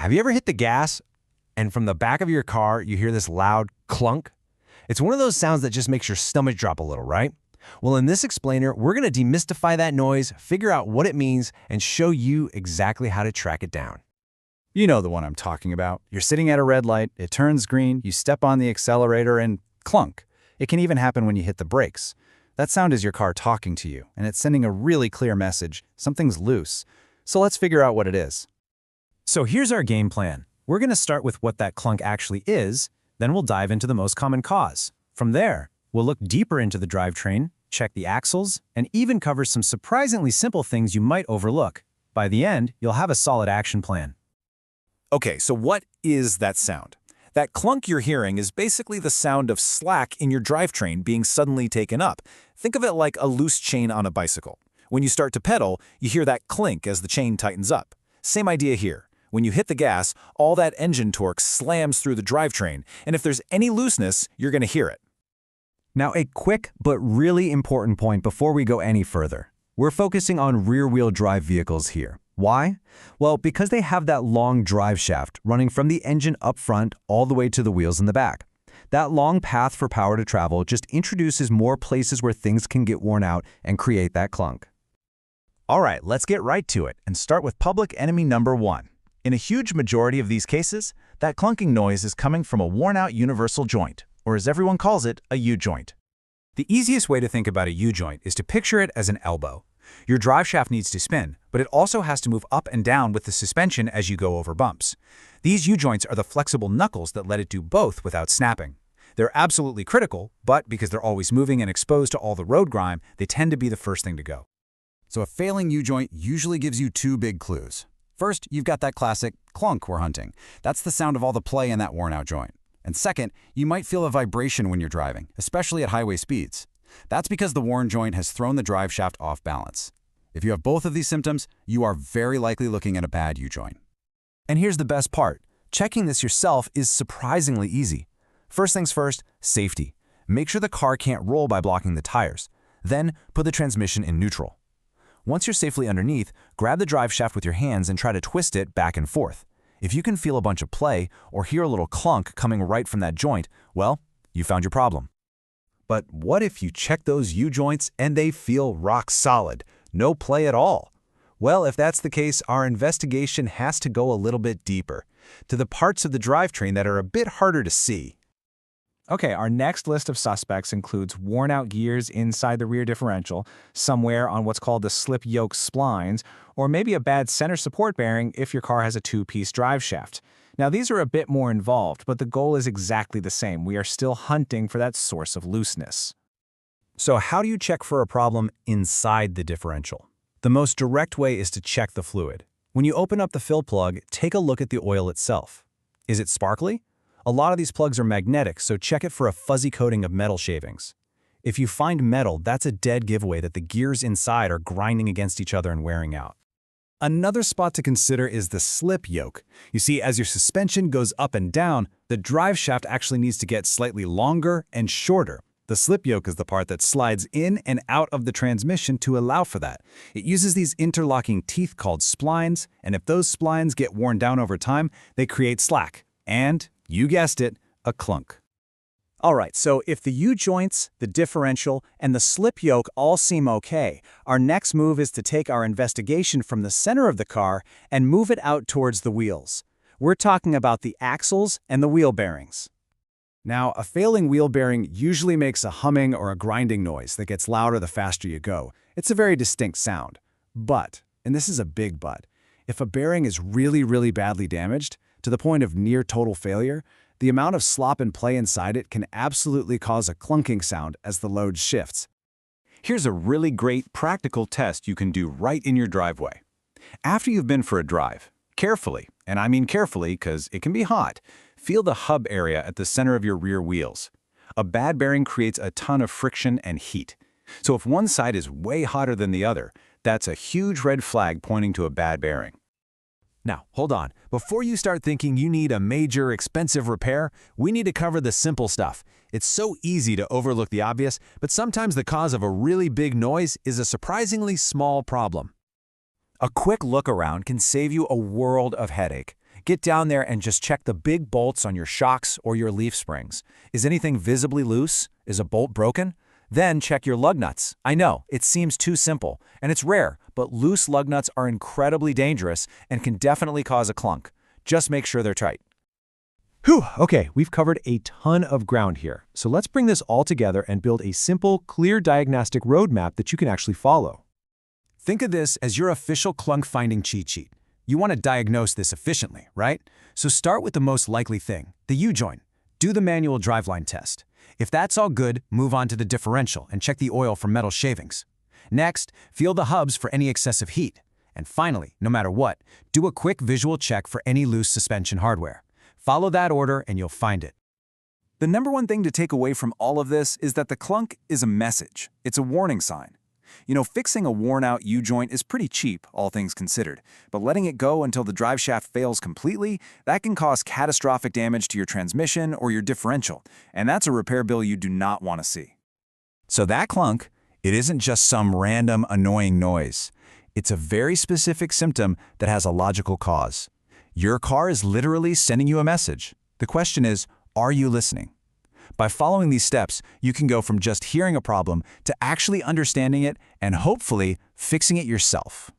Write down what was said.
Have you ever hit the gas and from the back of your car you hear this loud clunk? It's one of those sounds that just makes your stomach drop a little, right? Well, in this explainer, we're going to demystify that noise, figure out what it means, and show you exactly how to track it down. You know the one I'm talking about. You're sitting at a red light, it turns green, you step on the accelerator and clunk. It can even happen when you hit the brakes. That sound is your car talking to you, and it's sending a really clear message. Something's loose. So let's figure out what it is. So here's our game plan. We're going to start with what that clunk actually is, then we'll dive into the most common cause. From there, we'll look deeper into the drivetrain, check the axles, and even cover some surprisingly simple things you might overlook. By the end, you'll have a solid action plan. Okay, so what is that sound? That clunk you're hearing is basically the sound of slack in your drivetrain being suddenly taken up. Think of it like a loose chain on a bicycle. When you start to pedal, you hear that clink as the chain tightens up. Same idea here. When you hit the gas, all that engine torque slams through the drivetrain, and if there's any looseness, you're going to hear it. Now, a quick but really important point before we go any further. We're focusing on rear-wheel drive vehicles here. Why? Well, because they have that long drive shaft running from the engine up front all the way to the wheels in the back. That long path for power to travel just introduces more places where things can get worn out and create that clunk. All right, let's get right to it and start with public enemy number one. In a huge majority of these cases, that clunking noise is coming from a worn-out universal joint, or as everyone calls it, a U-joint. The easiest way to think about a U-joint is to picture it as an elbow. Your drive shaft needs to spin, but it also has to move up and down with the suspension as you go over bumps. These U-joints are the flexible knuckles that let it do both without snapping. They're absolutely critical, but because they're always moving and exposed to all the road grime, they tend to be the first thing to go. So a failing U-joint usually gives you two big clues. First, you've got that classic clunk we're hunting. That's the sound of all the play in that worn-out joint. And second, you might feel a vibration when you're driving, especially at highway speeds. That's because the worn joint has thrown the drive shaft off balance. If you have both of these symptoms, you are very likely looking at a bad U-joint. And here's the best part. Checking this yourself is surprisingly easy. First things first, safety. Make sure the car can't roll by blocking the tires. Then, put the transmission in neutral. Once you're safely underneath, grab the drive shaft with your hands and try to twist it back and forth. If you can feel a bunch of play or hear a little clunk coming right from that joint, well, you found your problem. But what if you check those U-joints and they feel rock solid? No play at all? Well, if that's the case, our investigation has to go a little bit deeper, to the parts of the drivetrain that are a bit harder to see. Okay, our next list of suspects includes worn-out gears inside the rear differential, some wear on what's called the slip yoke splines, or maybe a bad center support bearing if your car has a two-piece drive shaft. Now, these are a bit more involved, but the goal is exactly the same. We are still hunting for that source of looseness. So how do you check for a problem inside the differential? The most direct way is to check the fluid. When you open up the fill plug, take a look at the oil itself. Is it sparkly? A lot of these plugs are magnetic, so check it for a fuzzy coating of metal shavings. If you find metal, that's a dead giveaway that the gears inside are grinding against each other and wearing out. Another spot to consider is the slip yoke. You see, as your suspension goes up and down, the drive shaft actually needs to get slightly longer and shorter. The slip yoke is the part that slides in and out of the transmission to allow for that. It uses these interlocking teeth called splines, and if those splines get worn down over time, they create slack. And, you guessed it, a clunk. All right, so if the U-joints, the differential, and the slip yoke all seem okay, our next move is to take our investigation from the center of the car and move it out towards the wheels. We're talking about the axles and the wheel bearings. Now, a failing wheel bearing usually makes a humming or a grinding noise that gets louder the faster you go. It's a very distinct sound. But, and this is a big but, if a bearing is really badly damaged, to the point of near total failure, the amount of slop and play inside it can absolutely cause a clunking sound as the load shifts. Here's a really great practical test you can do right in your driveway. After you've been for a drive, carefully, and I mean carefully because it can be hot, feel the hub area at the center of your rear wheels. A bad bearing creates a ton of friction and heat. So if one side is way hotter than the other, that's a huge red flag pointing to a bad bearing. Now, hold on. Before you start thinking you need a major, expensive repair, we need to cover the simple stuff. It's so easy to overlook the obvious, but sometimes the cause of a really big noise is a surprisingly small problem. A quick look around can save you a world of headache. Get down there and just check the big bolts on your shocks or your leaf springs. Is anything visibly loose? Is a bolt broken? Then check your lug nuts. I know, it seems too simple, and it's rare, but loose lug nuts are incredibly dangerous and can definitely cause a clunk. Just make sure they're tight. Whew, okay, we've covered a ton of ground here. So let's bring this all together and build a simple, clear diagnostic roadmap that you can actually follow. Think of this as your official Clunk finding cheat sheet. You want to diagnose this efficiently, right? So start with the most likely thing, the U-joint. Do the manual driveline test. If that's all good, move on to the differential and check the oil for metal shavings. Next, feel the hubs for any excessive heat. And finally, no matter what, do a quick visual check for any loose suspension hardware. Follow that order and you'll find it. The number one thing to take away from all of this is that the clunk is a message. It's a warning sign. You know, fixing a worn-out U-joint is pretty cheap, all things considered, but letting it go until the drive shaft fails completely, that can cause catastrophic damage to your transmission or your differential, and that's a repair bill you do not want to see. So that clunk, it isn't just some random annoying noise. It's a very specific symptom that has a logical cause. Your car is literally sending you a message. The question is, are you listening? By following these steps, you can go from just hearing a problem to actually understanding it and hopefully fixing it yourself.